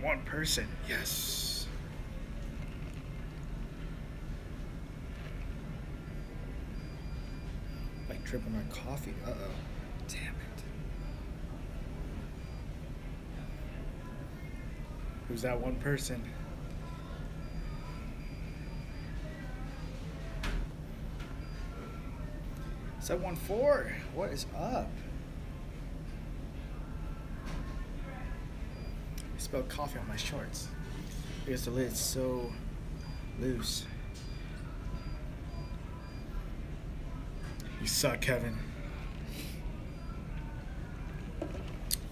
one person. Yes. Like dripping my coffee. Uh-oh. Damn it. Who's that one person? It's that 1-4. What is up? I spilled coffee on my shorts because the lid's so loose. You suck, Kevin.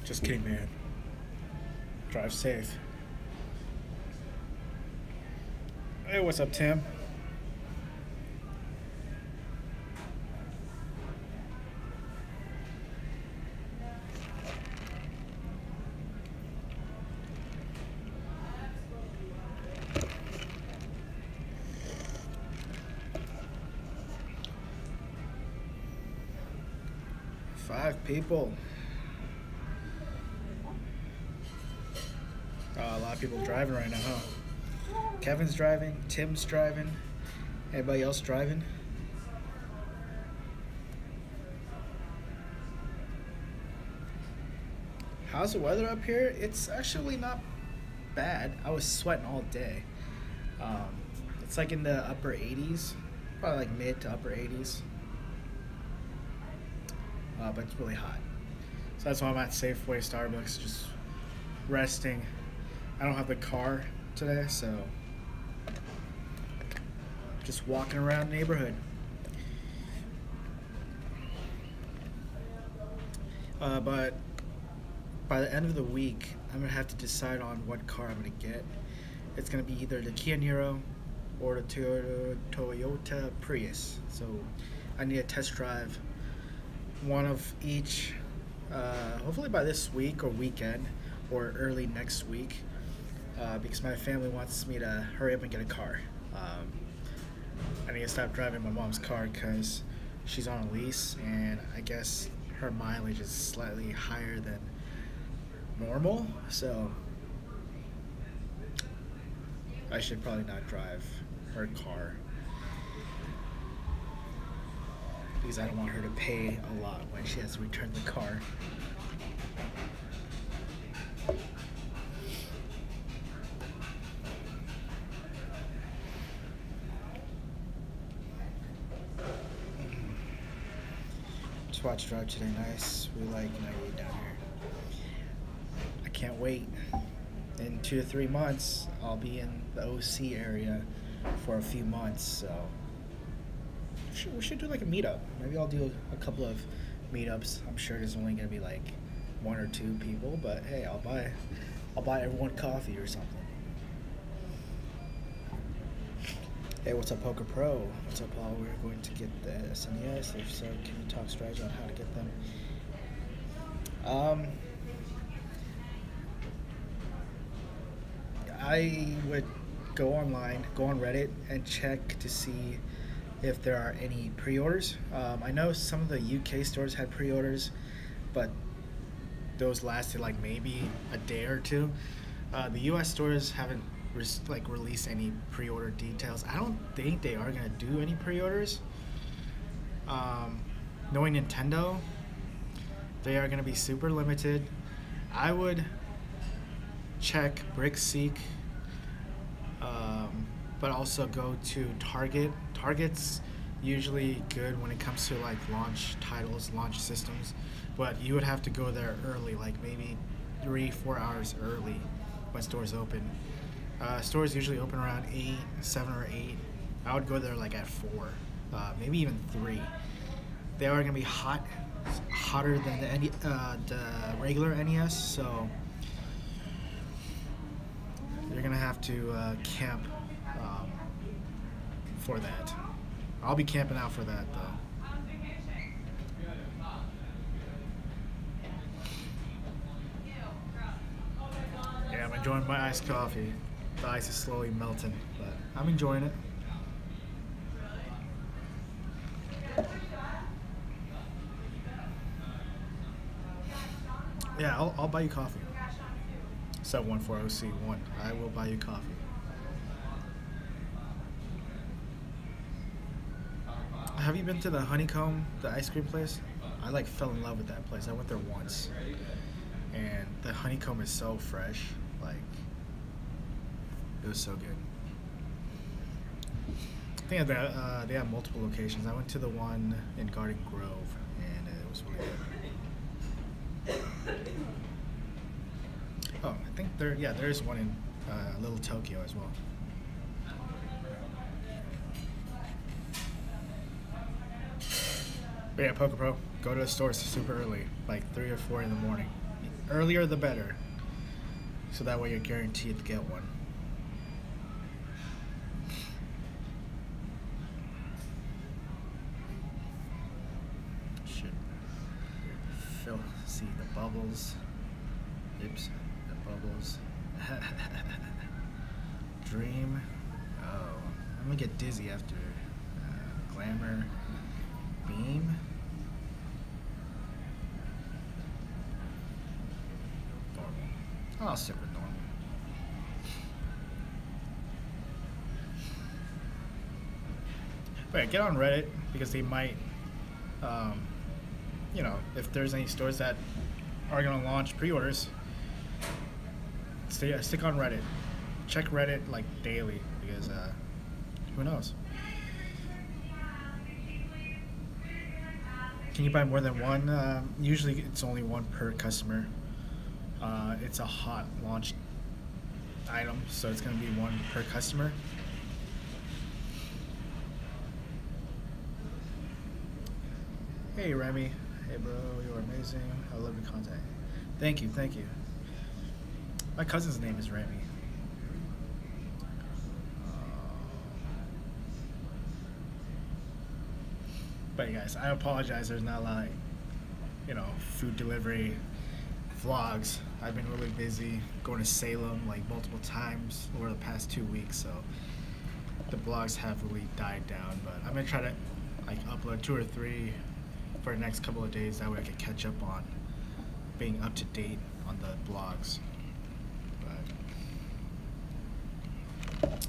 Just kidding, man. Drive safe. Hey, what's up, Tim? Five people. A lot of people driving right now, huh? Kevin's driving, Tim's driving. Anybody else driving? How's the weather up here? It's actually not bad. I was sweating all day. It's like in the upper 80s, probably like mid to upper 80s. But it's really hot. So that's why I'm at Safeway, Starbucks, just resting. I don't have the car today, so just walking around the neighborhood. But by the end of the week, I'm gonna have to decide on what car I'm gonna get. It's gonna be either the Kia Niro or the Toyota Prius. So I need a test drive one of each, hopefully by this week or weekend or early next week, because my family wants me to hurry up and get a car. I need to stop driving my mom's car because she's on a lease, and I guess her mileage is slightly higher than normal, so I should probably not drive her car because I don't want her to pay a lot when she has to return the car. Just watch Drive today. Nice. We like United down here. I can't wait. In 2 to 3 months, I'll be in the OC area for a few months, so we should do like a meetup. Maybe I'll do a couple of meetups. I'm sure there's only gonna be like 1 or 2 people, but hey, I'll buy everyone coffee or something. Hey, what's up, Poker Pro? What's up, Paul? We're going to get the SNES. If so, can you talk strategy on how to get them? I would go online, go on Reddit, and check to see if there are any pre-orders. I know some of the UK stores had pre-orders, but those lasted like maybe a day or two. The US stores haven't released any pre-order details. I don't think they are gonna do any pre-orders. Knowing Nintendo, they are gonna be super limited. I would check BrickSeek, but also go to Target. Target's usually good when it comes to like launch titles, launch systems, but you would have to go there early, like maybe 3-4 hours early when stores open. Stores usually open around 7 or 8. I would go there like at 4, maybe even 3. They are gonna be hotter than the regular NES, so you're gonna have to camp for that. I'll be camping out for that though. Yeah, I'm enjoying my iced coffee. The ice is slowly melting, but I'm enjoying it. Yeah, I'll buy you coffee. 714OC1. I will buy you coffee. Have you been to the Honeycomb, the ice cream place? I like fell in love with that place. I went there once, and the honeycomb is so fresh. Like, it was so good. I think they have multiple locations. I went to the one in Garden Grove, and it was really good. Oh, I think there is one in Little Tokyo as well. But yeah, Poke Pro, go to the stores super early, like 3 or 4 in the morning. Earlier the better, so that way you're guaranteed to get one. Should see the bubbles. Oops, the bubbles. Dream. Oh, I'm gonna get dizzy after Glamour. Beam. Normal. I'll stick with normal. But yeah, get on Reddit because they might, you know, if there's any stores that are going to launch pre-orders, stick on Reddit. Check Reddit like daily because who knows? Can you buy more than one? Usually it's only one per customer. It's a hot launch item, so it's going to be one per customer. Hey Remy. Hey bro, you're amazing. I love your content. Thank you, thank you. My cousin's name is Remy. But guys, I apologize. There's not a lot of, you know, food delivery vlogs. I've been really busy going to Salem like multiple times over the past 2 weeks, so the vlogs have really died down. But I'm gonna try to like upload 2 or 3 for the next couple of days. That way I can catch up on being up to date on the blogs. But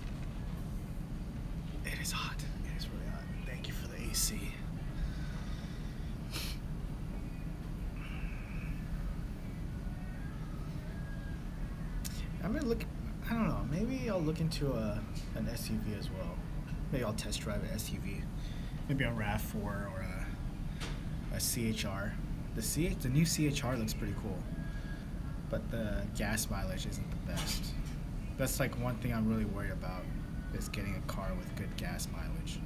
it is hot. It is really hot. Thank you for the AC. I'm gonna look. I don't know. Maybe I'll look into an SUV as well. Maybe I'll test drive an SUV. Maybe a RAV4 or a CHR. The new CHR looks pretty cool, but the gas mileage isn't the best. That's like one thing I'm really worried about, is getting a car with good gas mileage.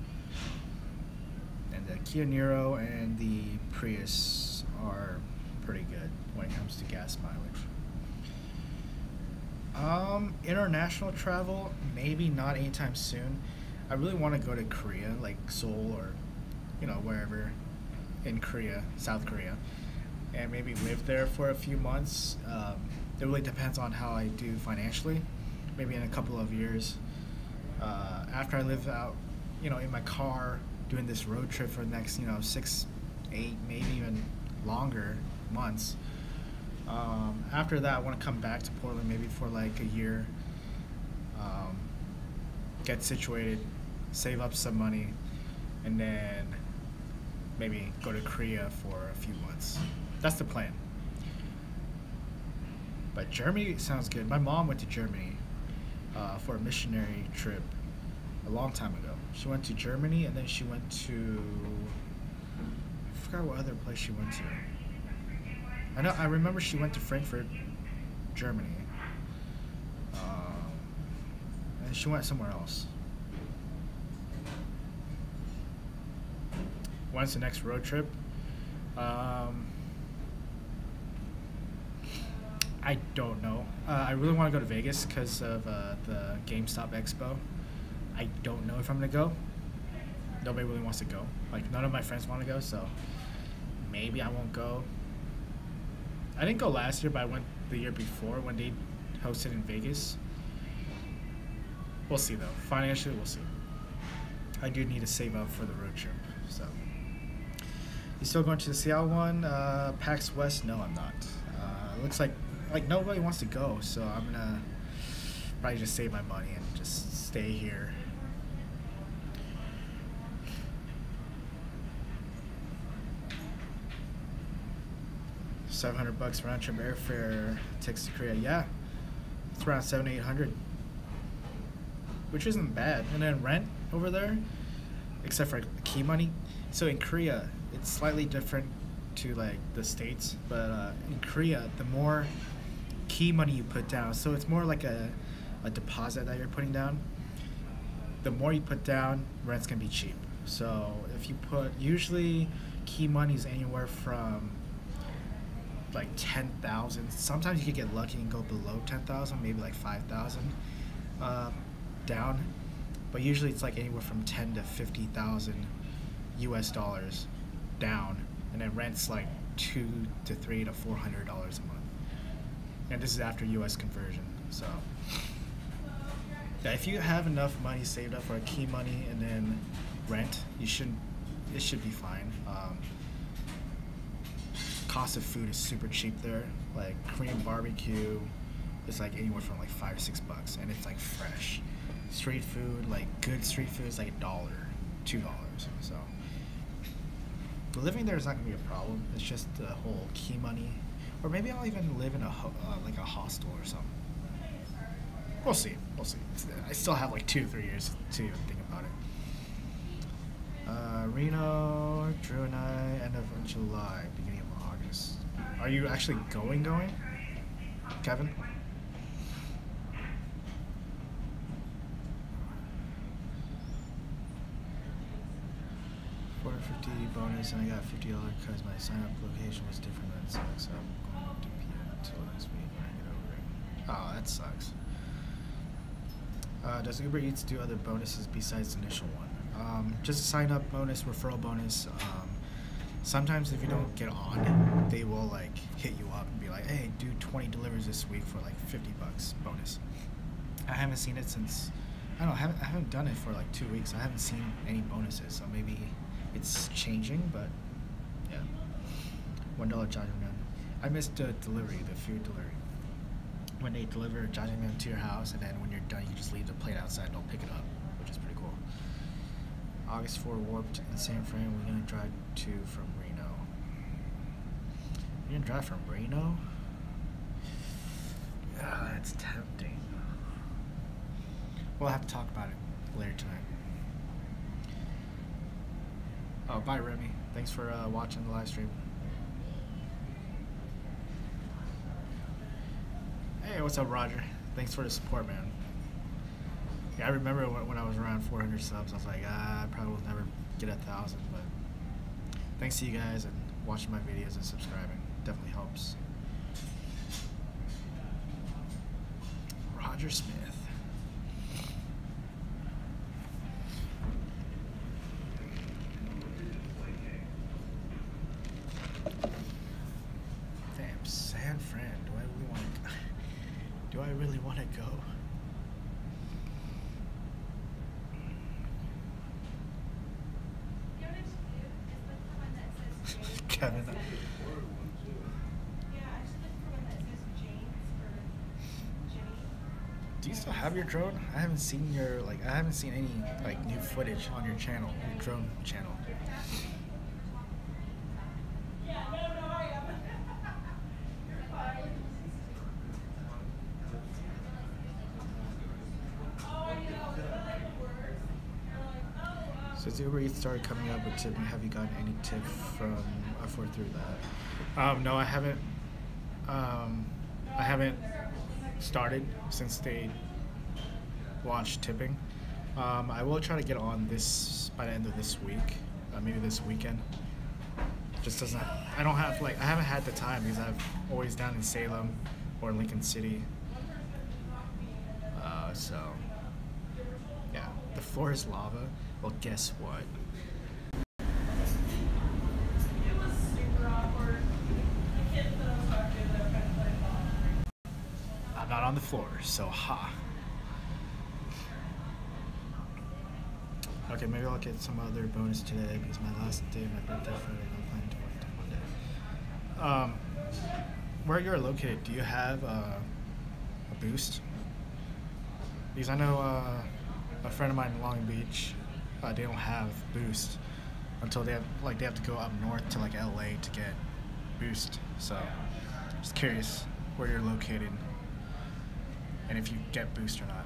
And the Kia Niro and the Prius are pretty good when it comes to gas mileage. International travel, maybe not anytime soon. I really want to go to Korea, like Seoul or, you know, wherever in Korea, South Korea, and maybe live there for a few months. It really depends on how I do financially. Maybe in a couple of years, after I live out, you know, in my car, doing this road trip for the next, you know, 6, 8, maybe even longer months. After that, I want to come back to Portland maybe for like a year, get situated, save up some money, and then maybe go to Korea for a few months. That's the plan. But Germany sounds good. My mom went to Germany for a missionary trip a long time ago. She went to Germany, and then she went to, I forgot what other place she went to. I remember she went to Frankfurt, Germany, and she went somewhere else. When's the next road trip? I don't know. I really want to go to Vegas because of the GameStop Expo. I don't know if I'm gonna go. Nobody really wants to go. Like, none of my friends want to go, so maybe I won't go. I didn't go last year, but I went the year before when they hosted in Vegas. We'll see though. Financially, we'll see. I do need to save up for the road trip, so. You still going to the Seattle one? PAX West? No, I'm not. Looks like like nobody wants to go, so I'm gonna probably just save my money and just stay here. $700 round trip airfare tickets to Korea. Yeah, it's around 700-800, which isn't bad. And then rent over there, except for key money. So in Korea, it's slightly different to like the States, but in Korea, the more key money you put down, so it's more like a deposit that you're putting down. The more you put down, rent's gonna be cheap. So if you put, usually key money is anywhere from like 10,000. Sometimes you could get lucky and go below 10,000, maybe like 5,000 down. But usually it's like anywhere from 10 to 50,000 US dollars down, and then rent's like $200 to $300 to $400 a month. And this is after US conversion. So yeah, if you have enough money saved up for key money and then rent, it should be fine. Cost of food is super cheap there. Like Korean barbecue is like anywhere from like $5 to $6, and it's like fresh. Street food, like good street food, is like $1, $2. So the living there is not gonna be a problem. It's just the whole key money, or maybe I'll even live in a like a hostel or something. We'll see. We'll see. I still have like 2 to 3 years to even think about it. Reno, Drew and I, end of July, beginning of August. Are you actually going, Kevin? $450 bonus, and I got $50 because my sign-up location was different. That sucks. I'm going to PM until next week when I get over it. Oh, that sucks. Does UberEATS do other bonuses besides the initial one? Just a sign-up bonus, referral bonus. Sometimes if you don't get on, they will like hit you up and be like, "Hey, do 20 deliveries this week for like $50 bonus." I haven't seen it since, I don't know, I haven't done it for like 2 weeks. I haven't seen any bonuses, so maybe it's changing, but yeah. $1 jajangmyeon. I missed the delivery, the food delivery. When they deliver jajangmyeon to your house, and then when you're done, you just leave the plate outside and don't pick it up, which is pretty cool. August 4 warped in San Fran. We're gonna drive to from Reno. You're gonna drive from Reno? Ah, that's tempting. We'll have to talk about it later tonight. Oh, bye Remy. Thanks for watching the live stream. Hey, what's up, Roger? Thanks for the support, man. Yeah, I remember when I was around 400 subs, I was like, I probably will never get 1,000, but thanks to you guys and watching my videos and subscribing. Definitely helps. Roger Smith. Damn, San Fran. Do I really want to go? Kevin. Do you still have your drone? I haven't seen your I haven't seen any like new footage on your channel, your drone channel. Since UberEATS started coming up with tipping, have you gotten any tip from through that? No, I haven't. I haven't started since they launched tipping. I will try to get on this by the end of this week, maybe this weekend. Just doesn't. I don't have I haven't had the time because I'm always down in Salem or Lincoln City. So yeah, the floor is lava. Well, guess what? I'm not on the floor, so ha. Okay, maybe I'll get some other bonus today because my last day of my birthday Friday, I'm planning to work on Monday. where you're located, do you have a boost? Because I know a friend of mine in Long Beach, they don't have boost until they have to go up north to like LA to get boost. So just curious where you're located and if you get boost or not.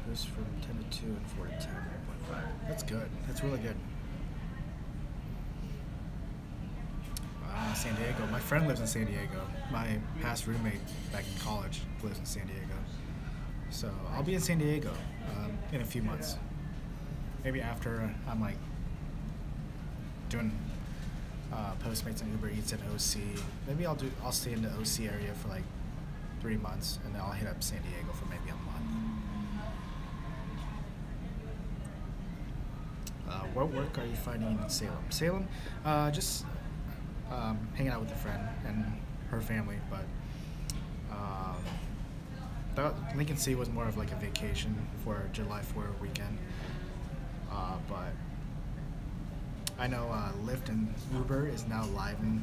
Boost from 10 to 2 and 4 to 10, 1.5. That's good. That's really good. San Diego. My friend lives in San Diego. My past roommate back in college lives in San Diego. So I'll be in San Diego in a few months. Maybe after I'm like doing Postmates and UberEATS at OC. Maybe I'll stay in the OC area for like 3 months, and then I'll hit up San Diego for maybe a month. What work are you finding in Salem? Salem, just hanging out with a friend and her family, but Lincoln City was more of like a vacation for July 4th weekend. But I know Lyft and Uber is now live in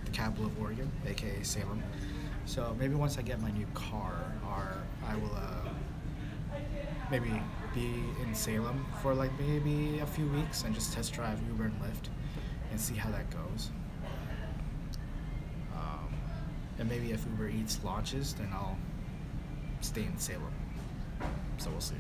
the capital of Oregon, aka Salem. So maybe once I get my new car, I will maybe be in Salem for like maybe a few weeks and just test drive Uber and Lyft and see how that goes. And maybe if UberEATS launches, then I'll stay in Salem. So we'll see.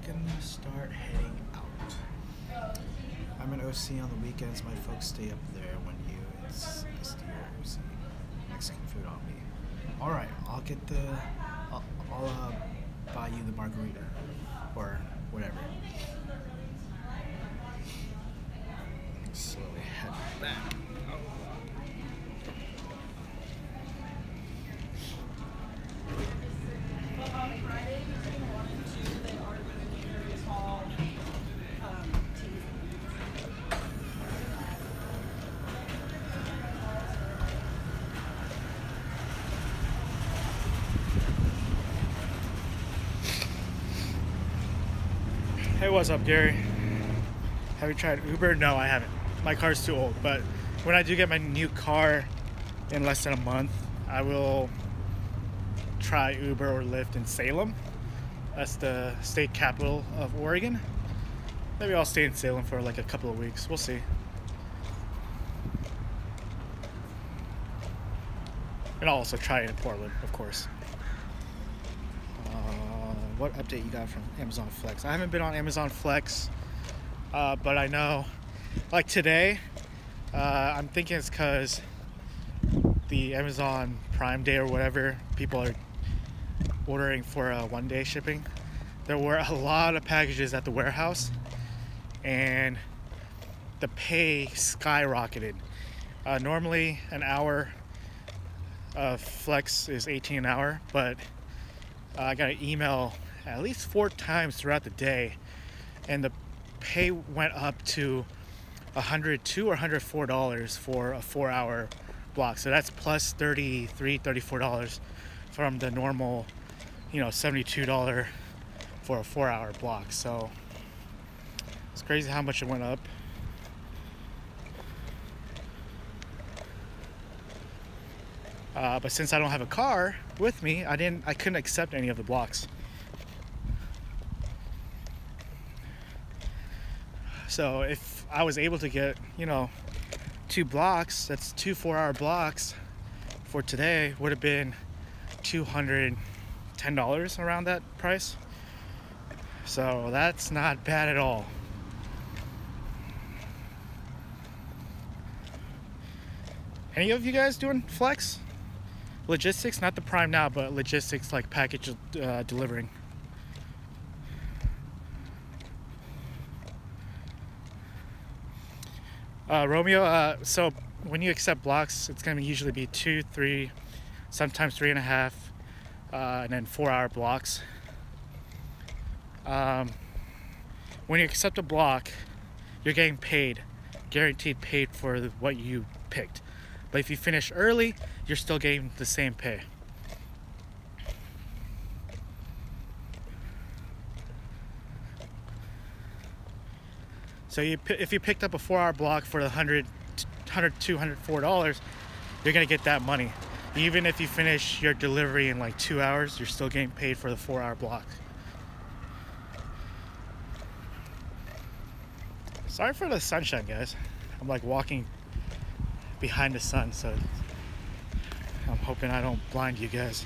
Gonna start heading out. I'm in OC on the weekends. My folks stay up there when it's the OC. Mexican food on me. All right, I'll buy you the margarita or whatever. Slowly head back. Hey, what's up, Gary? Have you tried Uber? No, I haven't. My car's too old, but when I do get my new car in less than a month, I will try Uber or Lyft in Salem. That's the state capital of Oregon. Maybe I'll stay in Salem for like a couple of weeks. We'll see. And I'll also try it in Portland, of course. What update you got from Amazon Flex? I haven't been on Amazon Flex, but I know, like today, I'm thinking it's because the Amazon Prime Day or whatever, people are ordering for one-day shipping. There were a lot of packages at the warehouse, and the pay skyrocketed. Normally, an hour of Flex is $18 an hour, but I got an email at least 4 times throughout the day, and the pay went up to $102 or $104 for a 4-hour block. So that's plus $33, $34 from the normal, $72 for a 4-hour block. So it's crazy how much it went up. But since I don't have a car with me, I couldn't accept any of the blocks. So if I was able to get, 2 blocks, that's 2 4-hour blocks for today, would have been $230 $10 around that price. So that's not bad at all. Any of you guys doing flex? Logistics, not the Prime Now, but logistics like package delivering. Romeo, so when you accept blocks, it's gonna usually be 2, 3, sometimes 3.5, and then 4-hour blocks. When you accept a block, you're getting paid, guaranteed paid for what you picked. But if you finish early, you're still getting the same pay. So if you picked up a 4-hour block for the $100, $204, you're gonna get that money. Even if you finish your delivery in like 2 hours, you're still getting paid for the 4-hour block. Sorry for the sunshine, guys. I'm like walking behind the sun, so I'm hoping I don't blind you guys.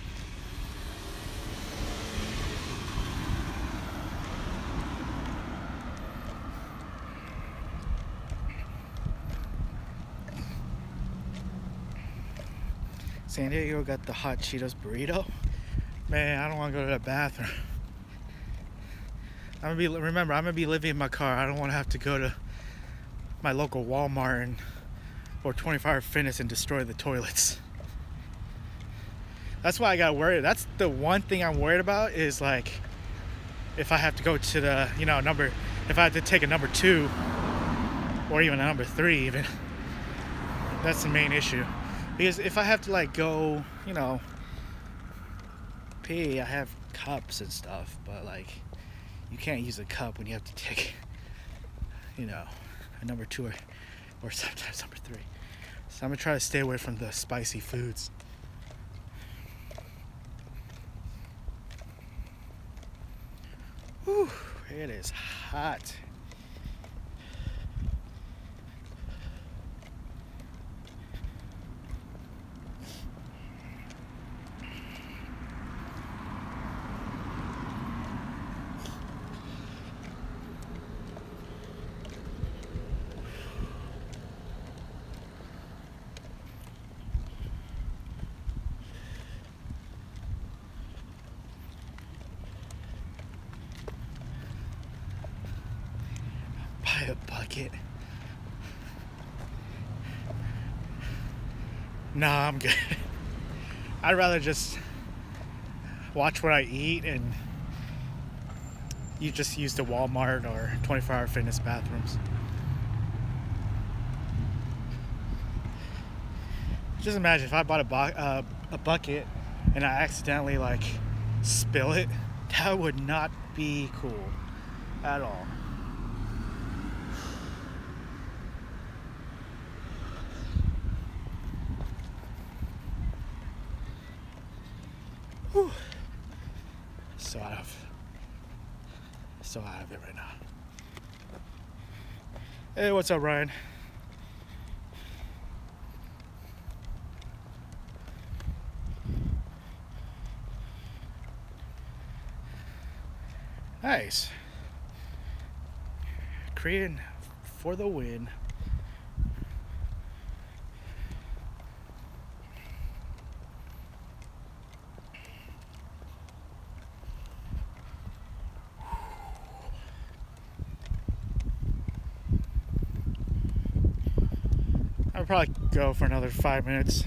San Diego got the hot Cheetos burrito. Man, I don't want to go to the bathroom. Remember, I'm gonna be living in my car. I don't want to have to go to my local Walmart or 24 Hour Fitness and destroy the toilets. That's why I got worried. That's the one thing I'm worried about, is like if I have to go to the, if I have to take a number 2 or even a number 3 even. That's the main issue. Because if I have to like go, pee, I have cups and stuff, but like you can't use a cup when you have to take, a number 2 or sometimes number 3. So I'm gonna try to stay away from the spicy foods. Whew, it is hot. A bucket. Nah, I'm good. I'd rather just watch what I eat, and you just use the Walmart or 24 Hour Fitness bathrooms. Just imagine if I bought a bucket and I accidentally like spill it. That would not be cool at all. Whew. So out of it right now. Hey, what's up, Ryan? Nice. Korean for the win. I'll probably go for another 5 minutes.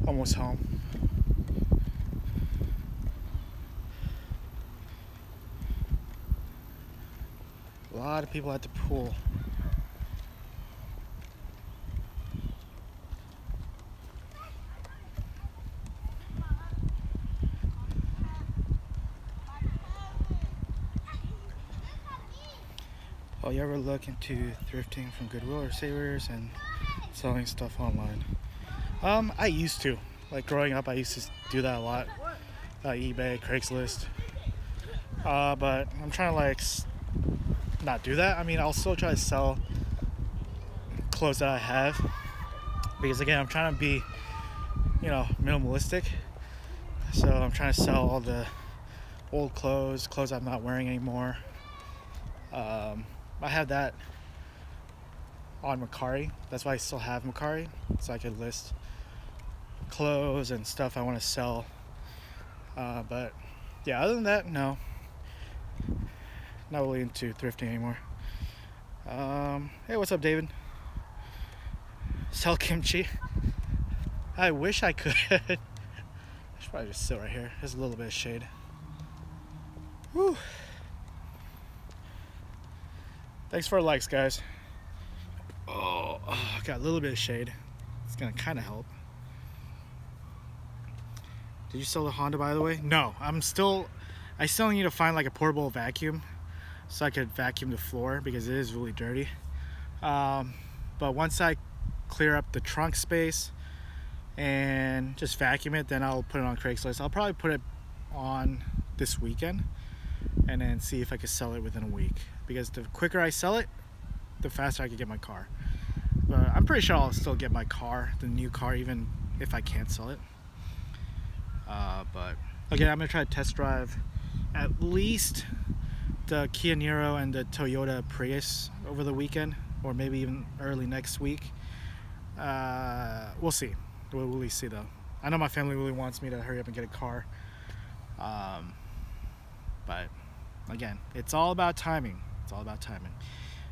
Almost home. A lot of people at the pool. Oh, you ever look into thrifting from Goodwill or Savers and selling stuff online? I used to. Like growing up, I used to do that a lot. eBay, Craigslist. But I'm trying to like not do that. I mean, I'll still try to sell clothes that I have, because again, I'm trying to be, minimalistic. So I'm trying to sell all the old clothes I'm not wearing anymore. I have that on Mercari. That's why I still have Mercari, so I could list clothes and stuff I want to sell. But yeah, other than that, no, not really into thrifting anymore. Hey, what's up, David? Sell kimchi? I wish I could. I should probably just sit right here. There's a little bit of shade. Whew. Thanks for the likes, guys. Oh, got a little bit of shade. It's gonna kind of help. Did you sell the Honda, by the way? No, I still need to find like a portable vacuum so I could vacuum the floor because it is really dirty. But once I clear up the trunk space and just vacuum it, then I'll put it on Craigslist. I'll probably put it on this weekend and then see if I can sell it within a week, because the quicker I sell it, the faster I can get my car. But I'm pretty sure I'll still get my car, the new car, even if I can't sell it. But again, I'm gonna try to test drive at least the Kia Niro and the Toyota Prius over the weekend, or maybe even early next week. We'll see. We'll really see though. I know my family really wants me to hurry up and get a car. But again, it's all about timing. It's all about timing.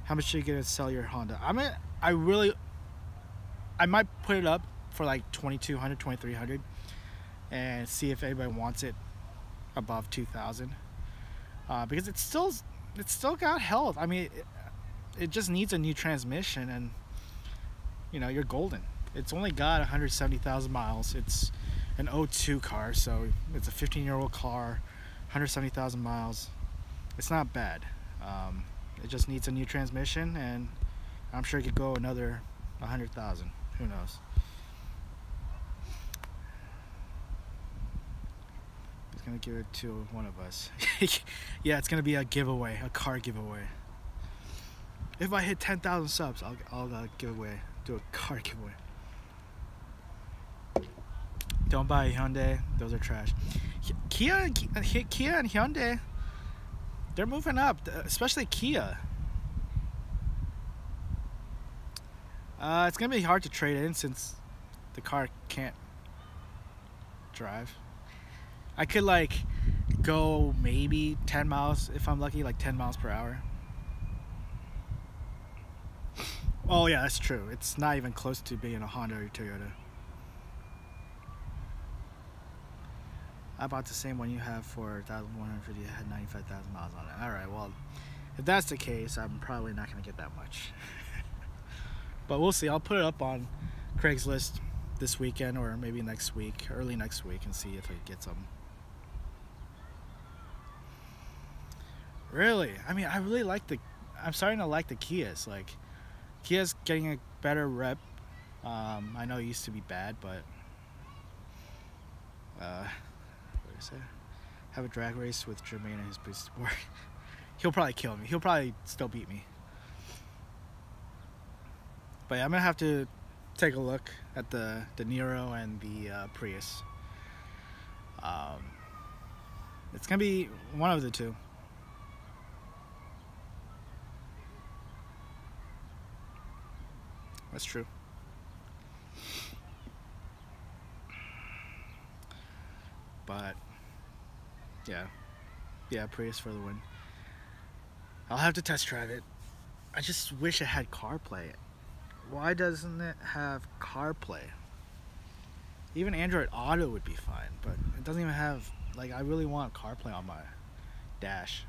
How much are you gonna sell your Honda? I might put it up for like 2,200, 2,300 and see if anybody wants it above 2,000. Because it's still got health. I mean, it just needs a new transmission, and you know, you're golden. It's only got 170,000 miles. It's an 02 car, so it's a 15-year-old car, 170,000 miles. It's not bad. It just needs a new transmission, and I'm sure it could go another 100,000. Who knows? He's gonna give it to one of us. Yeah, it's gonna be a giveaway, a car giveaway. If I hit 10,000 subs, I'll do a car giveaway. Don't buy a Hyundai; those are trash. Kia and Hyundai, they're moving up, especially Kia. It's gonna be hard to trade in since the car can't drive. I could like go maybe 10 miles if I'm lucky, like 10 miles per hour. Oh yeah, that's true. It's not even close to being a Honda or Toyota. I bought the same one you have for 1,150. It had 95,000 miles on it. Alright, well, if that's the case, I'm probably not going to get that much. But we'll see. I'll put it up on Craigslist this weekend or maybe next week, early next week, and see if I can get some. Really? I mean, I'm starting to like the Kias. Like, Kia's getting a better rep. I know it used to be bad, but what is it? Have a drag race with Jermaine and his boost sport. He'll probably kill me. He'll probably still beat me. But yeah, I'm gonna have to take a look at the Niro and the Prius. It's gonna be one of the two. That's true. But yeah, Prius for the win. I'll have to test drive it. I just wish it had CarPlay. Why doesn't it have CarPlay? Even Android Auto would be fine, but it doesn't even have, like, I really want CarPlay on my dash.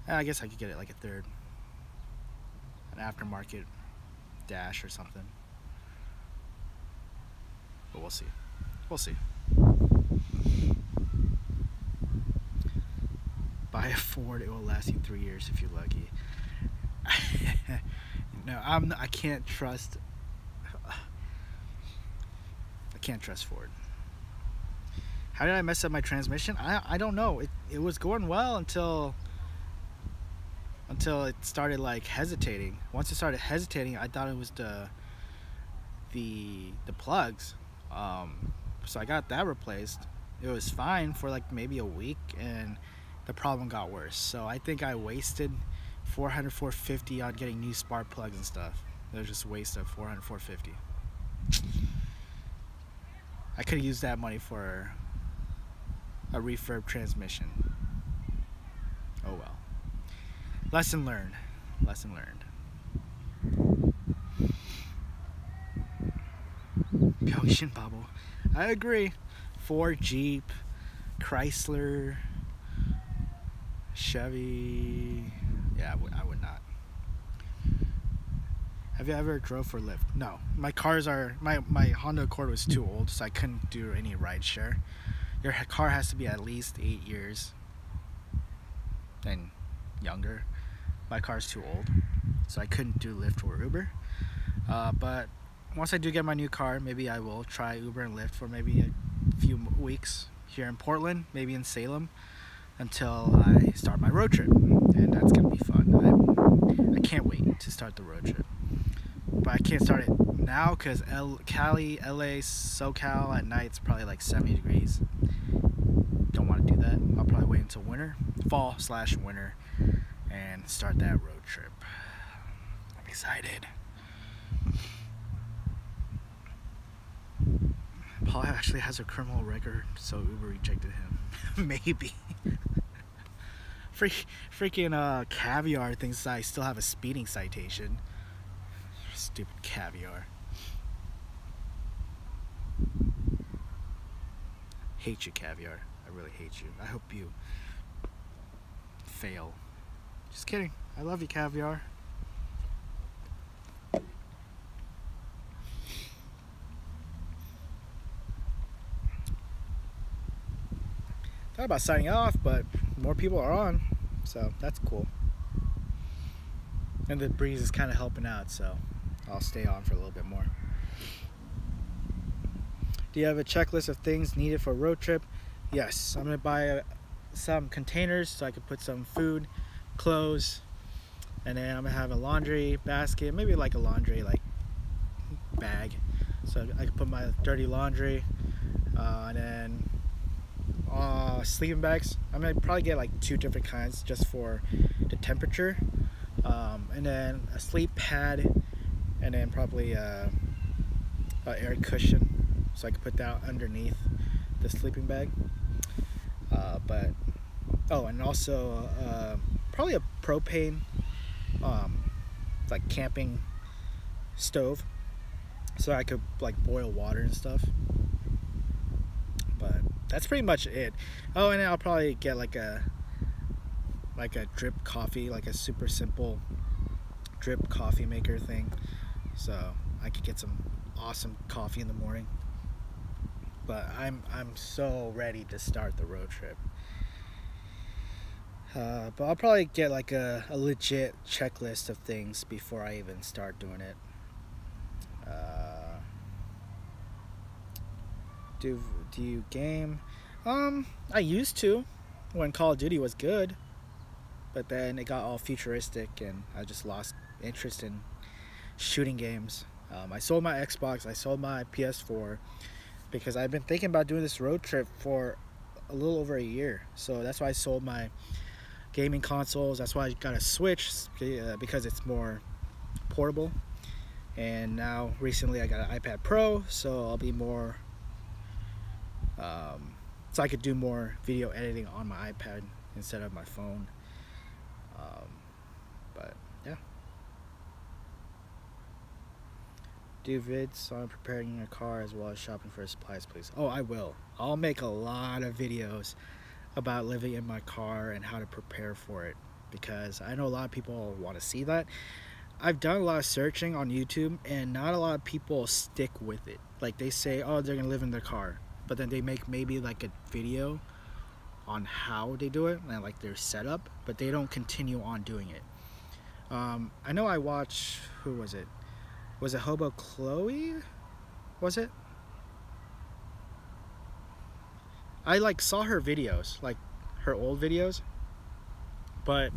I guess I could get it like a third, an aftermarket dash or something. But we'll see. We'll see. Buy a Ford, it will last you 3 years if you're lucky. No, I can't trust. I can't trust Ford. How did I mess up my transmission? I don't know. It was going well until it started like hesitating. Once it started hesitating, I thought it was the plugs. So I got that replaced. It was fine for like maybe a week, and the problem got worse. So I think I wasted $450 on getting new spark plugs and stuff. It was just a waste of $450. I could have used that money for a refurb transmission. Oh well. Lesson learned. Lesson learned. Pyeongchun bubble. I agree. Ford, Jeep, Chrysler, Chevy. Yeah, I would not. Have you ever drove for Lyft? No. My Honda Accord was too old, so I couldn't do any ride share. Your car has to be at least 8 years and younger. My car's too old, so I couldn't do Lyft or Uber. But once I do get my new car, maybe I will try Uber and Lyft for maybe a few weeks here in Portland, maybe in Salem, until I start my road trip, and that's gonna be fun. I can't wait to start the road trip, but I can't start it now because Cali, LA, SoCal at night it's probably like 70 degrees. Don't want to do that. I'll probably wait until fall/winter, and start that road trip. I'm excited. Paul actually has a criminal record, so Uber rejected him. Maybe. Freaking Caviar thinks I still have a speeding citation. Stupid Caviar. Hate you, Caviar. I really hate you. I hope you fail. Just kidding. I love you, Caviar. Thought about signing off, but more people are on, so that's cool. And the breeze is kind of helping out, so I'll stay on for a little bit more. Do you have a checklist of things needed for a road trip? Yes, I'm gonna buy some containers so I can put some food, clothes, and then I'm gonna have a laundry basket, maybe like a laundry bag, so I can put my dirty laundry, and then sleeping bags. I'm gonna probably get like 2 different kinds just for the temperature, and then a sleep pad, and then probably a air cushion so I can put that underneath the sleeping bag. And also probably a propane like camping stove so I could like boil water and stuff. But that's pretty much it. Oh, and then I'll probably get like a drip coffee, like a super simple drip coffee maker thing, so I could get some awesome coffee in the morning. But I'm so ready to start the road trip. But I'll probably get like a legit checklist of things before I even start doing it. Do you game? I used to when Call of Duty was good, but then it got all futuristic and I just lost interest in shooting games. I sold my Xbox, I sold my PS4 because I've been thinking about doing this road trip for a little over a year. So that's why I sold my gaming consoles. That's why I got a Switch, because it's more portable. And now recently I got an iPad Pro, so I'll be more so I could do more video editing on my iPad instead of my phone. But yeah, do vids on preparing your car as well as shopping for supplies, please. Oh, I will. I'll make a lot of videos about living in my car and how to prepare for it, because I know a lot of people want to see that. I've done a lot of searching on YouTube and not a lot of people stick with it. Like they say, oh, they're gonna live in their car, but then they make maybe like a video on how they do it and like their setup, but they don't continue on doing it. I know I watched, who was it? Was it Hobo Chloe? Was it? I like saw her videos, like her old videos, but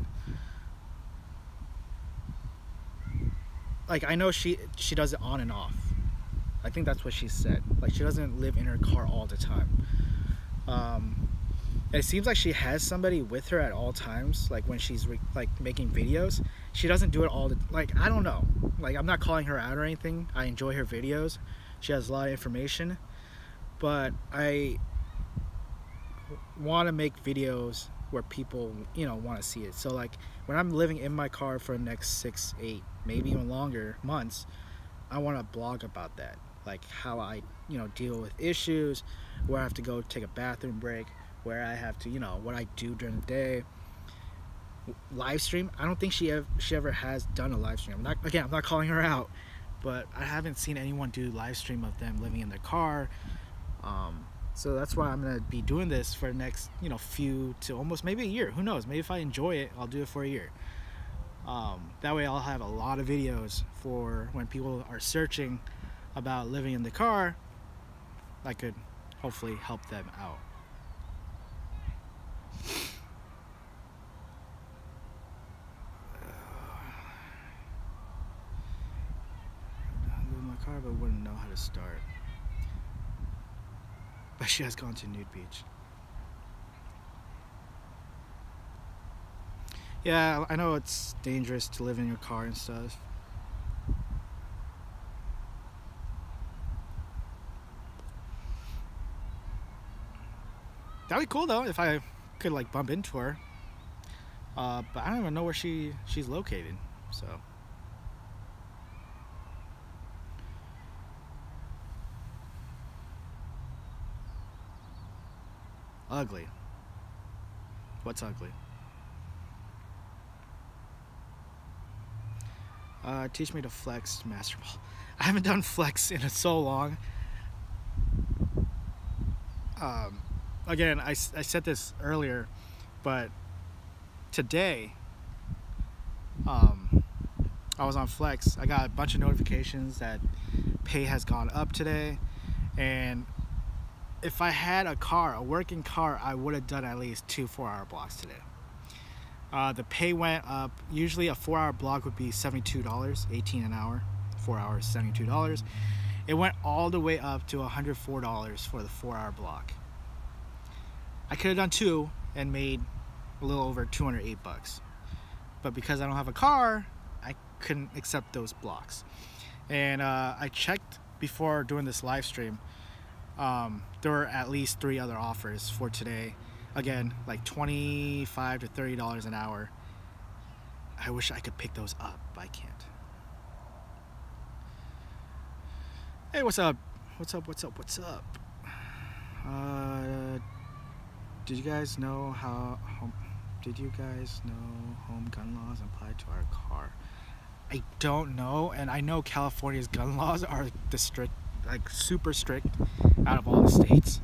like I know she does it on and off. I think that's what she said. Like, she doesn't live in her car all the time. It seems like she has somebody with her at all times, like when she's like making videos. She doesn't do it all the like, I don't know. Like, I'm not calling her out or anything. I enjoy her videos. She has a lot of information, but I want to make videos where people, you know, want to see it. So like, when I'm living in my car for the next 6, 8, maybe even longer months, I want to blog about that, like how I, you know, deal with issues, where I have to go take a bathroom break, where I have to, you know, what I do during the day. Live stream, I don't think she ever has done a live stream. I'm not calling her out, but I haven't seen anyone do live stream of them living in their car. So that's why I'm gonna be doing this for the next, you know, few to almost maybe a year. Who knows? Maybe if I enjoy it, I'll do it for a year. That way I'll have a lot of videos for when people are searching about living in the car. I could hopefully help them out. I live in my car, but wouldn't know how to start. But she has gone to Nude Beach. Yeah, I know it's dangerous to live in your car and stuff. That'd be cool though if I could like bump into her. But I don't even know where she's located, so. Ugly. What's ugly? Teach me to flex master ball. I haven't done flex in so long. Again, I said this earlier, but today, I was on flex. I got a bunch of notifications that pay has gone up today, and if I had a car, a working car, I would have done at least 2 4-hour blocks today. The pay went up. Usually a 4-hour block would be $72, $18 an hour. 4 hours, $72. It went all the way up to $104 for the 4-hour block. I could have done 2 and made a little over 208 bucks. But because I don't have a car, I couldn't accept those blocks. And I checked before doing this live stream. There were at least 3 other offers for today. Again, like $25 to $30 an hour. I wish I could pick those up, but I can't. Hey, what's up? What's up? What's up? What's up? Did you guys know home gun laws apply to our car? I don't know, and I know California's gun laws are the strict, like super strict out of all the states.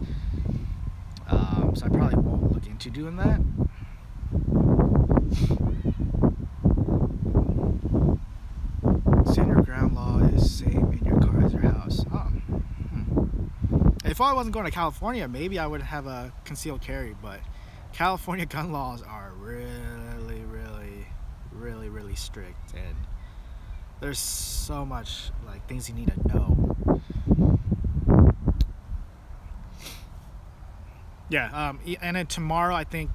So I probably won't look into doing that. Standard ground law is same in your car as your house. If I wasn't going to California, maybe I would have a concealed carry, but California gun laws are really, really, really, really strict, and there's so much like things you need to know. Yeah, and then tomorrow I think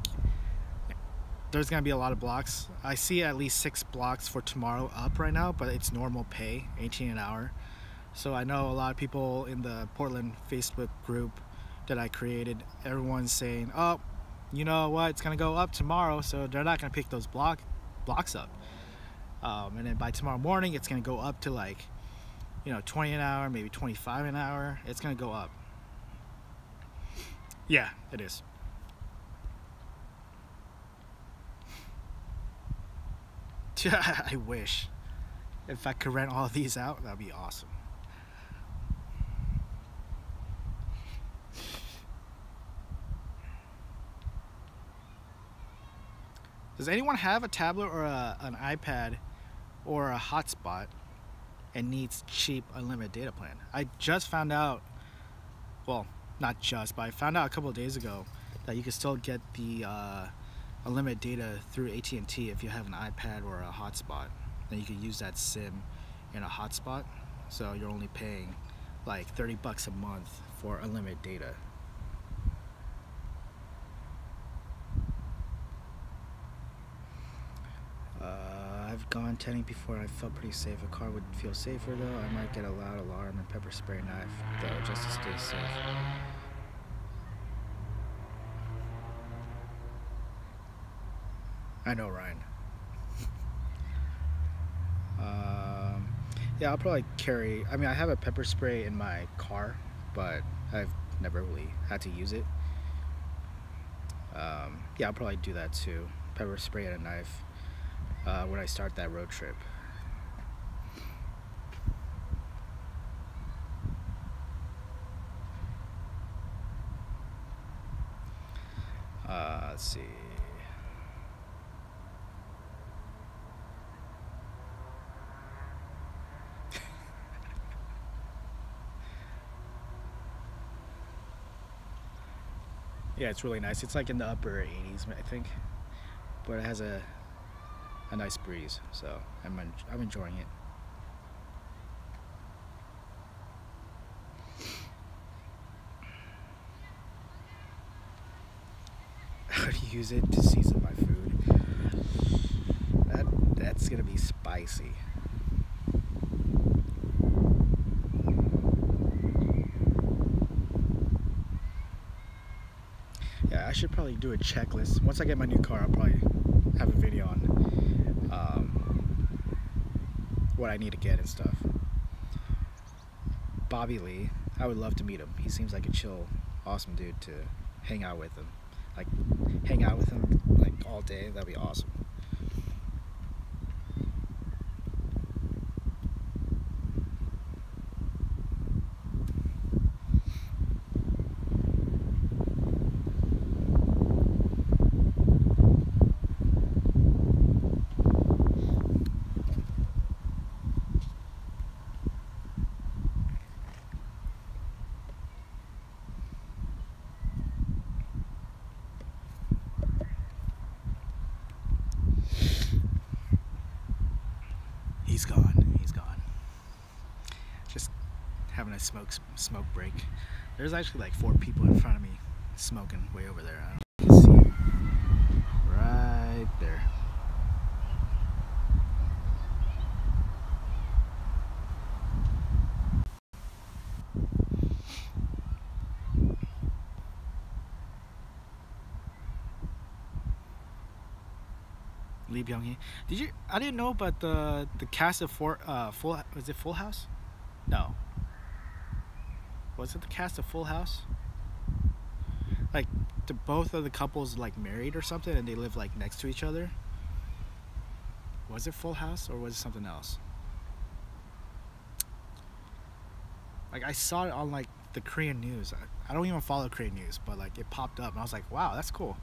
there's gonna be a lot of blocks. I see at least 6 blocks for tomorrow up right now, but it's normal pay, $18 an hour. So I know a lot of people in the Portland Facebook group that I created, everyone's saying, oh, you know what, it's gonna go up tomorrow, so they're not gonna pick those blocks up. And then by tomorrow morning, it's gonna go up to like, you know, 20 an hour, maybe 25 an hour. It's gonna go up. Yeah, it is. I wish. If I could rent all of these out, that'd be awesome. Does anyone have a tablet or an iPad or a hotspot and needs cheap unlimited data plan? I just found out, well, not just, but I found out a couple of days ago that you can still get the unlimited data through AT&T if you have an iPad or a hotspot. Then you can use that SIM in a hotspot, so you're only paying like 30 bucks a month for unlimited data. I've gone tenting before and I felt pretty safe. A car would feel safer though. I might get a loud alarm and pepper spray knife though, just to stay safe. I know, Ryan. Yeah, I'll probably carry. I mean, I have a pepper spray in my car, but I've never really had to use it. Yeah, I'll probably do that too. Pepper spray and a knife when I start that road trip. Let's see. Yeah, it's really nice. It's like in the upper 80s, I think, but it has a nice breeze, so I'm enjoying it. How do you use it to season my food? That's gonna be spicy. Yeah, I should probably do a checklist. Once I get my new car, I'll probably have a video on what I need to get and stuff. Bobby Lee, I would love to meet him. He seems like a chill, awesome dude to hang out with him. Like, hang out with him like all day. That'd be awesome. He's gone. He's gone. Just having a smoke break. There's actually like 4 people in front of me smoking way over there. I don't know if you can see them. Right there. Lee Byung-hee. Did you? I didn't know about the cast of Full. Was it Full House? No. Was it the cast of Full House? Like, both of the couples like married or something, and they live like next to each other. Was it Full House or was it something else? Like, I saw it on like the Korean news. I don't even follow Korean news, but like it popped up, and I was like, wow, that's cool.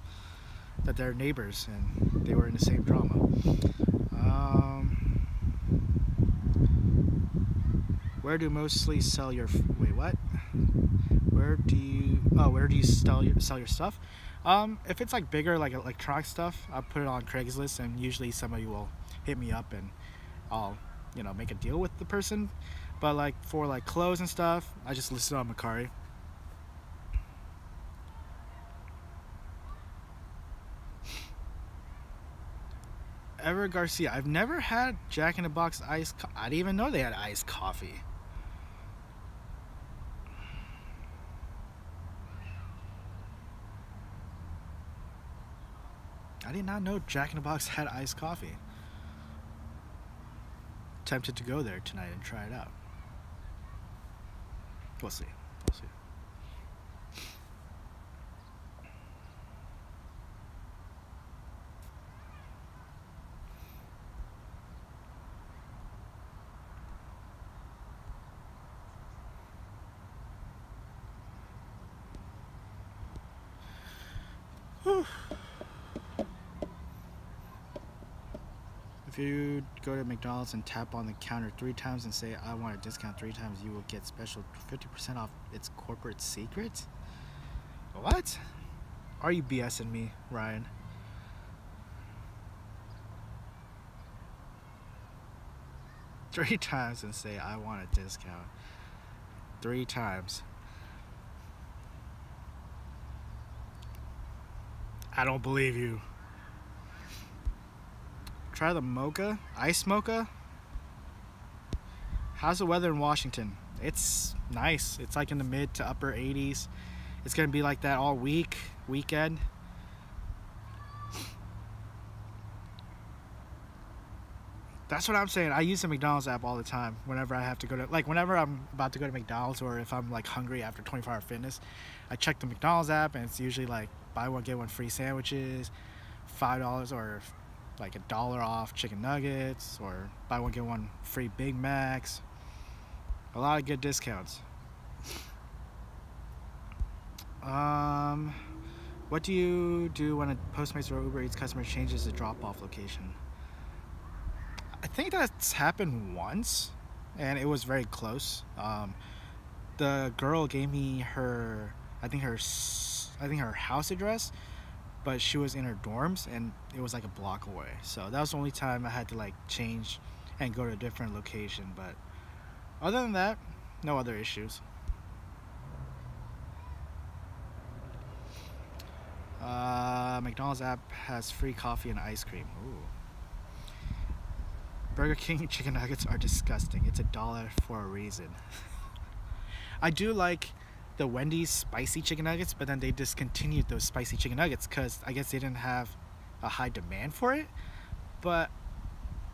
That they're neighbors and they were in the same drama. Where do you mostly sell your? Wait, what? Where do you sell your stuff? If it's like bigger, like electronic stuff, I'll put it on Craigslist, and usually somebody will hit me up, and I'll make a deal with the person. But like for like clothes and stuff, I just list it on Mercari. Ever Garcia, I've never had Jack in the Box iced. I didn't even know they had iced coffee. I did not know Jack in the Box had iced coffee. Tempted to go there tonight and try it out. We'll see. We'll see. Whew. If you go to McDonald's and tap on the counter 3 times and say, I want a discount 3 times, you will get special 50% off its corporate secret? What? Are you BSing me, Ryan? Three times and say, I want a discount. 3 times. I don't believe you. Try the mocha, ice mocha. How's the weather in Washington? It's nice. It's like in the mid to upper 80s. It's gonna be like that all weekend. That's what I'm saying. I use the McDonald's app all the time whenever I have to go to, like, whenever I'm about to go to McDonald's, or if I'm like hungry after 24-hour fitness, I check the McDonald's app, and it's usually like buy one get one free sandwiches, $5, or like $1 off chicken nuggets, or buy one get one free Big Macs. A lot of good discounts. What do you do when a Postmates or Uber Eats customer changes the drop-off location? I think that's happened once, and it was very close. The girl gave me her house address, but she was in her dorms, and it was like a block away. So that was the only time I had to like change and go to a different location. But other than that, no other issues. McDonald's app has free coffee and ice cream. Ooh. Burger King chicken nuggets are disgusting. It's $1 for a reason. I do like the Wendy's spicy chicken nuggets, but then they discontinued those spicy chicken nuggets because I guess they didn't have a high demand for it. But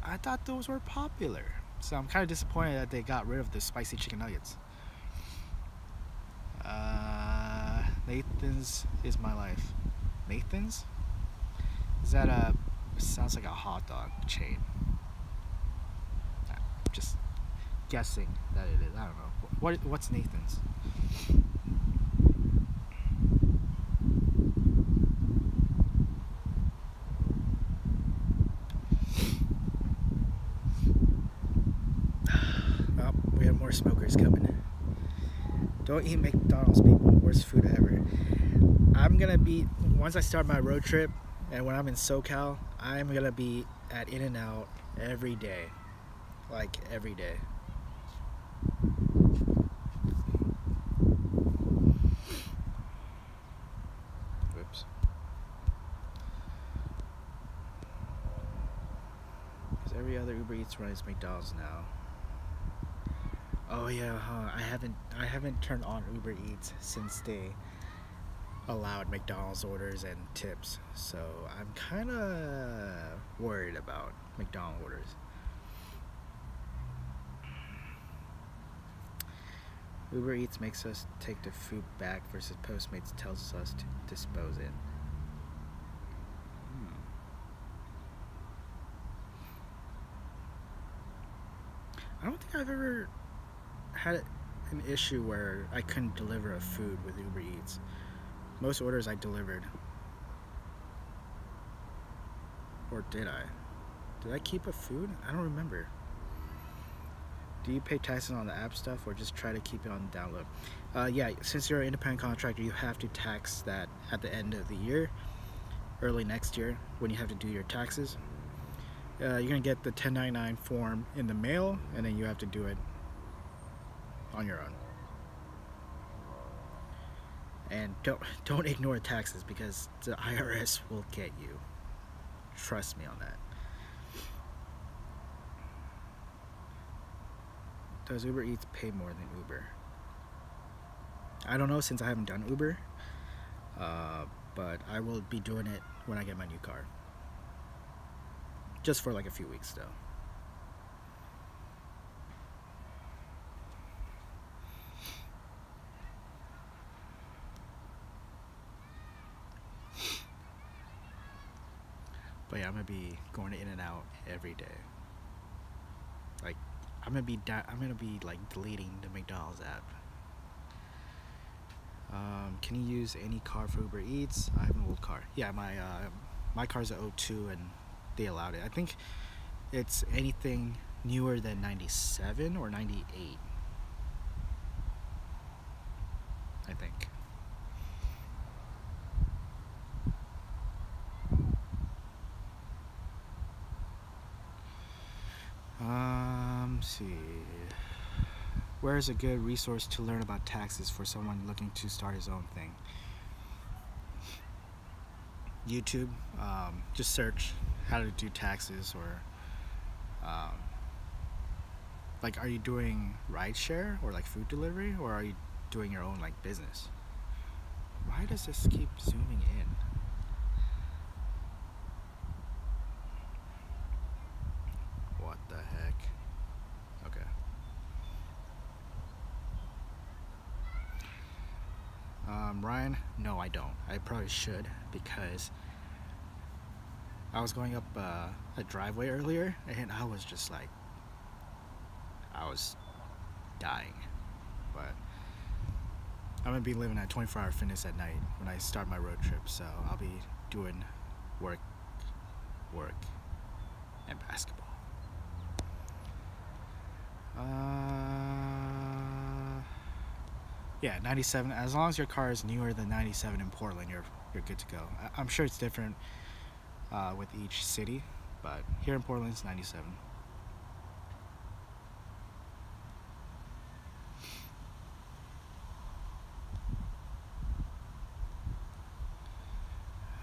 I thought those were popular. So I'm kind of disappointed that they got rid of the spicy chicken nuggets. Nathan's is my life. Nathan's? Is that a... sounds like a hot dog chain. Just guessing that it is. I don't know. What's Nathan's? Oh, we have more smokers coming. Don't eat McDonald's, people. Worst food ever. I'm gonna be, once I start my road trip and when I'm in SoCal, I'm gonna be at In-N-Out every day. Like every day. Whoops. Because every other Uber Eats runs McDonald's now. Oh yeah, huh? I haven't turned on Uber Eats since they allowed McDonald's orders and tips. So I'm kinda worried about McDonald's orders. Uber Eats makes us take the food back versus Postmates tells us to dispose it. I don't think I've ever had an issue where I couldn't deliver a food with Uber Eats. Most orders I delivered. Or did I? Did I keep a food? I don't remember. Do you pay taxes on the app stuff or just try to keep it on the download? Yeah, since you're an independent contractor, you have to tax that at the end of the year, early next year, when you have to do your taxes. You're gonna get the 1099 form in the mail, and then you have to do it on your own. And don't ignore taxes, because the IRS will get you. Trust me on that. Does Uber Eats pay more than Uber? I don't know, since I haven't done Uber, but I will be doing it when I get my new car. Just for like a few weeks though. But yeah, I'm gonna be going to In-N-Out every day. Like, I'm gonna be like deleting the McDonald's app. Can you use any car for Uber Eats? I have an old car. Yeah, my car's a 02 and they allowed it. I think it's anything newer than 97 or 98. I think. Let's see. where is a good resource to learn about taxes for someone looking to start his own thing? YouTube. Just search how to do taxes, or like, are you doing rideshare or like food delivery, or are you doing your own like business? Why does this keep zooming in? What the heck? Okay. Ryan, no, I don't. I probably should, because I was going up a driveway earlier and I was just like, I was dying. But I'm gonna be living at 24-hour fitness at night when I start my road trip, so I'll be doing work, and basketball. Yeah, 97. As long as your car is newer than 97 in Portland, you're good to go. I'm sure it's different with each city, but here in Portland it's 97.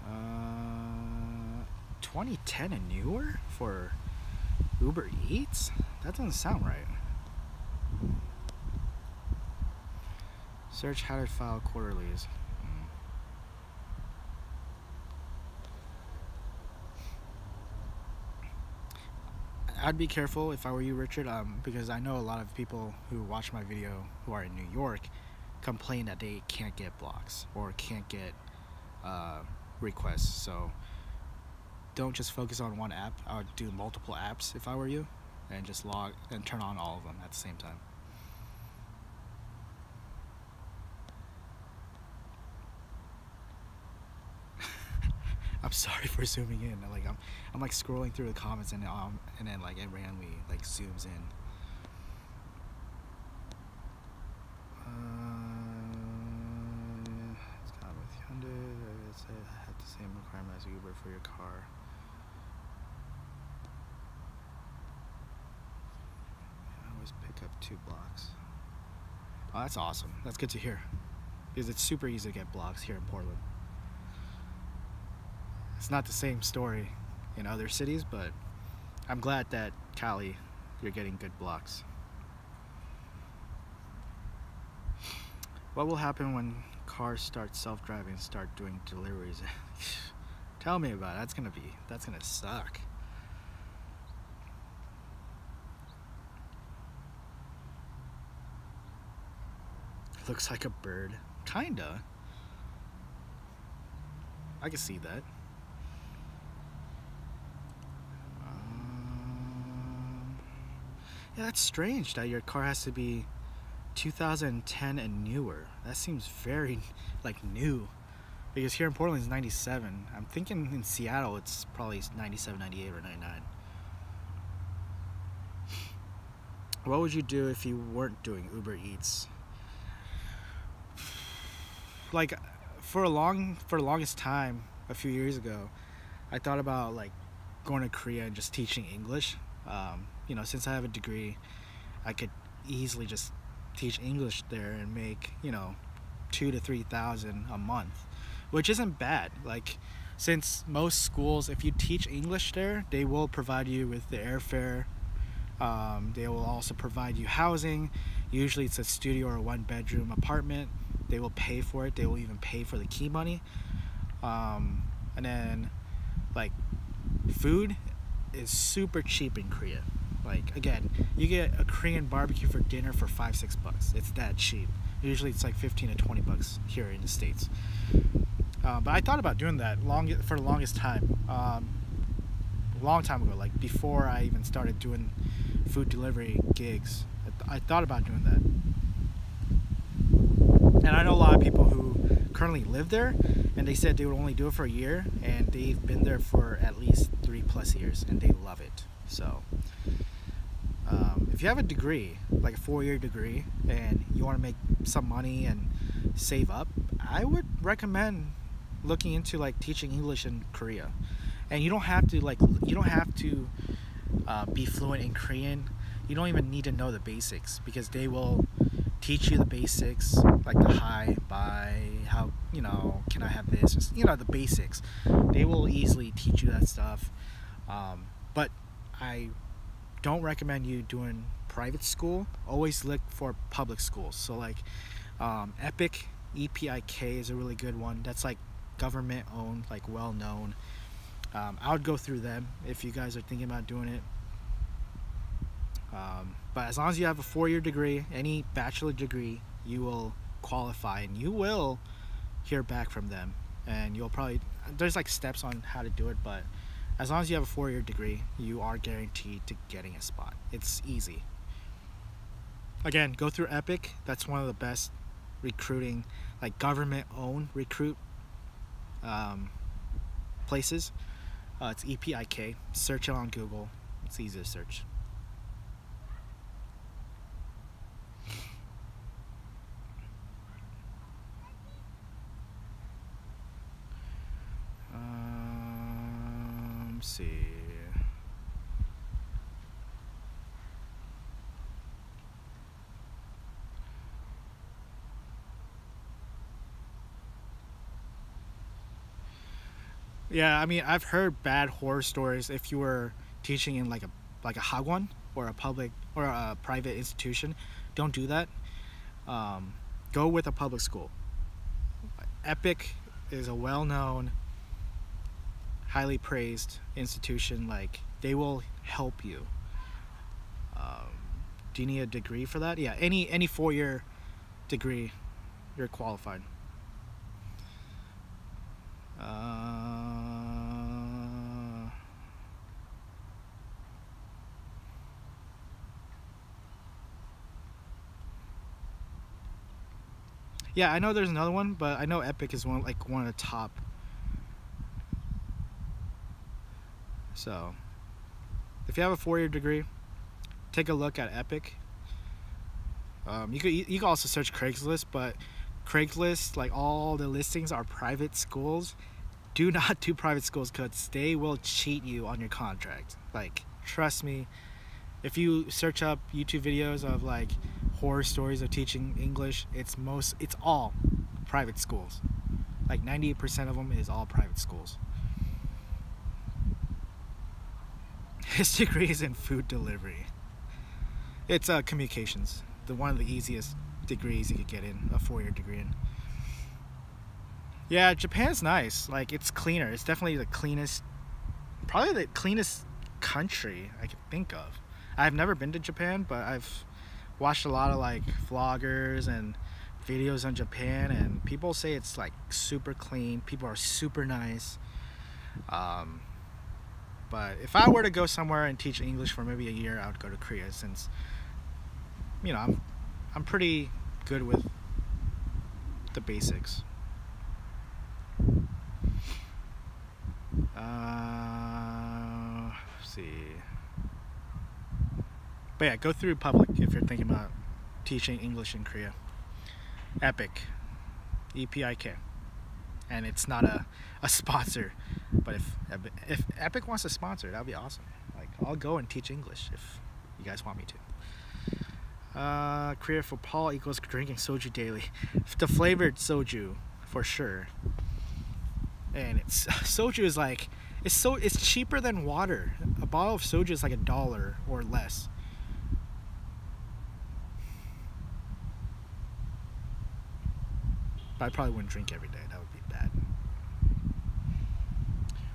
Uh, 2010 and newer for UberEATS? That doesn't sound right. Search how to file quarterlies. I'd be careful if I were you, Richard, because I know a lot of people who watch my video who are in New York complain that they can't get blocks or can't get requests. So don't just focus on one app. I would do multiple apps if I were you, and just log and turn on all of them at the same time. I'm sorry for zooming in. Like I'm like scrolling through the comments, and then like it randomly like zooms in. It's kind of with Hyundai. It's had the same requirement as Uber for your car. I always pick up 2 blocks. Oh, that's awesome. That's good to hear, because it's super easy to get blocks here in Portland. It's not the same story in other cities, but I'm glad that Cali, you're getting good blocks. What will happen when cars start self-driving, start doing deliveries? Tell me about it. That's gonna suck. Looks like a bird. Kinda. I can see that. Yeah, that's strange that your car has to be 2010 and newer. That seems very like new, because here in Portland it's 97. I'm thinking in Seattle it's probably 97, 98, or 99. What would you do if you weren't doing UberEATS? Like for the longest time, a few years ago, I thought about like going to Korea and just teaching English. You know, since I have a degree, I could easily just teach English there and make, you know, $2,000 to $3,000 a month, which isn't bad. Like, since most schools, if you teach English there, they will provide you with the airfare. They will also provide you housing. Usually it's a studio or a 1-bedroom apartment. They will pay for it. They will even pay for the key money. And then, like, food is super cheap in Korea. Like, again, you get a Korean barbecue for dinner for $5-6 bucks. It's that cheap. Usually it's like 15 to 20 bucks here in the States. But I thought about doing that for the longest time. A long time ago, like before I even started doing food delivery gigs. I thought about doing that. And I know a lot of people who currently live there, and they said they would only do it for a year, and they've been there for at least 3+ years, and they love it. So if you have a degree, like a 4-year degree, and you want to make some money and save up, I would recommend looking into like teaching English in Korea. And you don't have to be fluent in Korean. You don't even need to know the basics, because they will teach you the basics, like the hi, bye, how, can I have this, the basics. They will easily teach you that stuff. But I don't recommend you doing private school. Always look for public schools. So like Epic, EPIK is a really good one. That's like government owned, like well known. I would go through them if you guys are thinking about doing it. But as long as you have a 4-year degree, any bachelor degree, you will qualify and you will hear back from them. And you'll probably, there's like steps on how to do it, but as long as you have a 4-year degree, you are guaranteed to getting a spot. It's easy. Again, go through Epic. That's one of the best recruiting, like government-owned recruit places. It's EPIK. Search it on Google. It's easy to search. Let's see. Yeah, I mean, I've heard bad horror stories if you were teaching in like a hagwon or a public or a private institution. Don't do that. Go with a public school. Epic is a well-known, highly praised institution. Like, they will help you. Do you need a degree for that? Yeah, any 4-year degree, you're qualified. Yeah, I know there's another one, but I know Epic is one of the top. So, if you have a 4-year degree, take a look at Epic. You can also search Craigslist, but Craigslist, like all the listings are private schools. Do not do private schools because they will cheat you on your contract. Like, trust me. If you search up YouTube videos of like horror stories of teaching English, it's all private schools. Like 98% of them is all private schools. His degree is in food delivery. It's communications. One of the easiest degrees you could get in, a 4-year degree in. Yeah, Japan's nice. Like, it's cleaner. It's definitely the cleanest, probably the cleanest country I can think of. I've never been to Japan, but I've watched a lot of like vloggers and videos on Japan, and people say it's like super clean. People are super nice. But if I were to go somewhere and teach English for maybe a year, I would go to Korea, since I'm pretty good with the basics. Let's see. But yeah, go through public if you're thinking about teaching English in Korea. Epic, EPIK, and it's not a sponsor, but if Epic wants to sponsor, that'd be awesome. Like, I'll go and teach English if you guys want me to. Korea for Paul equals drinking soju daily. The flavored soju for sure. And it's soju is like it's cheaper than water. A bottle of soju is like $1 or less. But I probably wouldn't drink every day. That would be bad.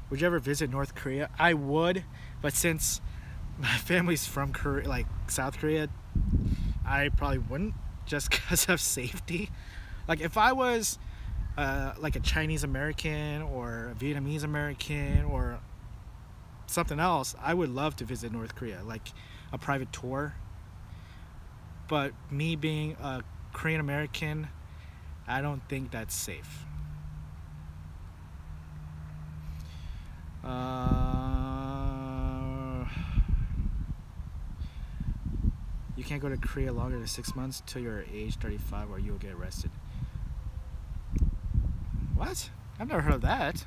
Would you ever visit North Korea? I would, but since my family's from Korea, like South Korea, I probably wouldn't, just because of safety. Like, if I was like a Chinese American or a Vietnamese American or something else, I would love to visit North Korea, like a private tour. But me being a Korean American, I don't think that's safe. You can't go to Korea longer than 6 months till you're age 35 or you'll get arrested. What? I've never heard of that.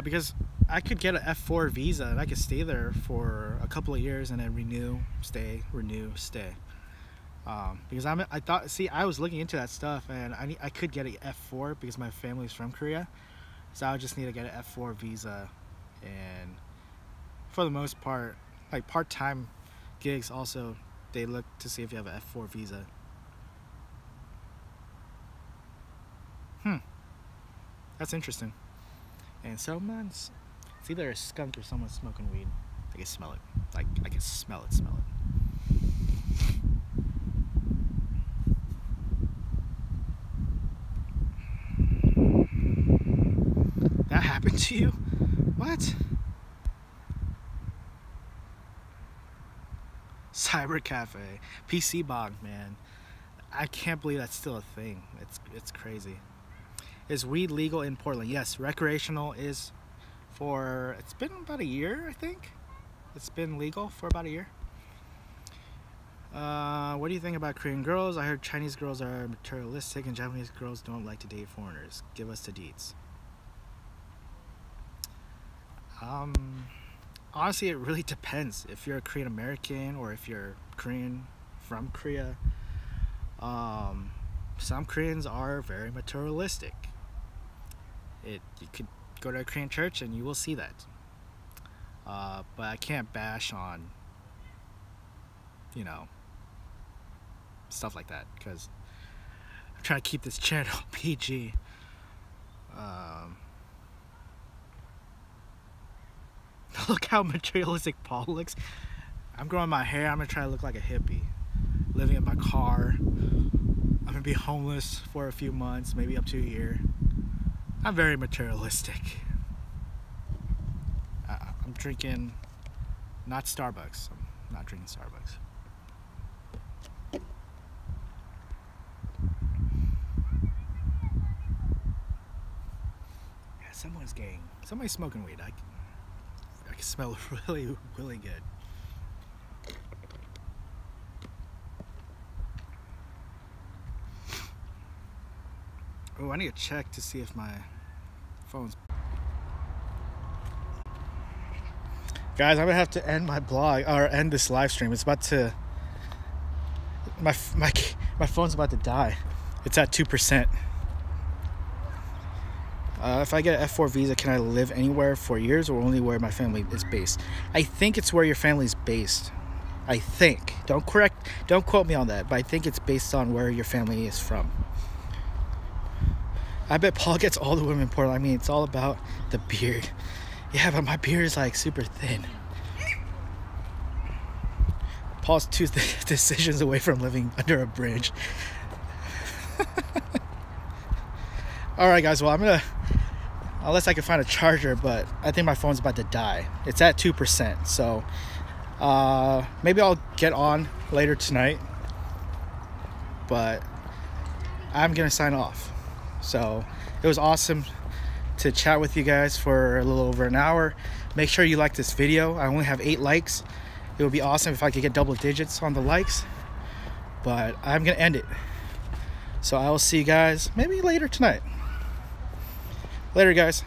Because I could get an F4 visa and I could stay there for a couple of years and then renew, stay, because I was looking into that stuff, and I could get an F4 because my family's from Korea, so I would just need to get an F4 visa. And for the most part, like part-time gigs also, they look to see if you have an F4 visa. That's interesting. And someone's, it's either a skunk or someone smoking weed. I can smell it. Like, I can smell it. That happened to you? What? Cyber cafe, PC bog, man. I can't believe that's still a thing. It's crazy. Is weed legal in Portland? Yes, recreational is for, it's been about a year, I think. It's been legal for about a year. What do you think about Korean girls? I heard Chinese girls are materialistic and Japanese girls don't like to date foreigners. Give us the deets. Honestly, it really depends. If you're a Korean American or if you're Korean from Korea, some Koreans are very materialistic. You could go to a Korean church and you will see that. But I can't bash on, you know, stuff like that, because I'm trying to keep this channel PG. Look how materialistic Paul looks. I'm growing my hair. I'm gonna try to look like a hippie. Living in my car. I'm gonna be homeless for a few months, maybe up to a year. I'm very materialistic. I'm drinking, not Starbucks. I'm not drinking Starbucks. Yeah, someone's gay. Somebody's smoking weed. I can smell it really, really good. Oh, I need to check to see if my phone's... Guys, I'm gonna have to end my blog, or end this live stream. It's about to... My phone's about to die. It's at 2%. If I get an F4 visa, can I live anywhere for years or only where my family is based? I think it's where your family's based. I think. Don't quote me on that, but I think it's based on where your family is from. I bet Paul gets all the women in Portland. I mean, it's all about the beard. Yeah, but my beard is like super thin. Paul's 2 decisions away from living under a bridge. Alright guys, well I'm gonna, unless I can find a charger, but I think my phone's about to die. It's at 2%, so maybe I'll get on later tonight, but I'm gonna sign off. So it was awesome to chat with you guys for a little over an hour. Make sure you like this video. I only have 8 likes. It would be awesome if I could get double digits on the likes, but I'm gonna end it. So I will see you guys maybe later tonight. Later guys.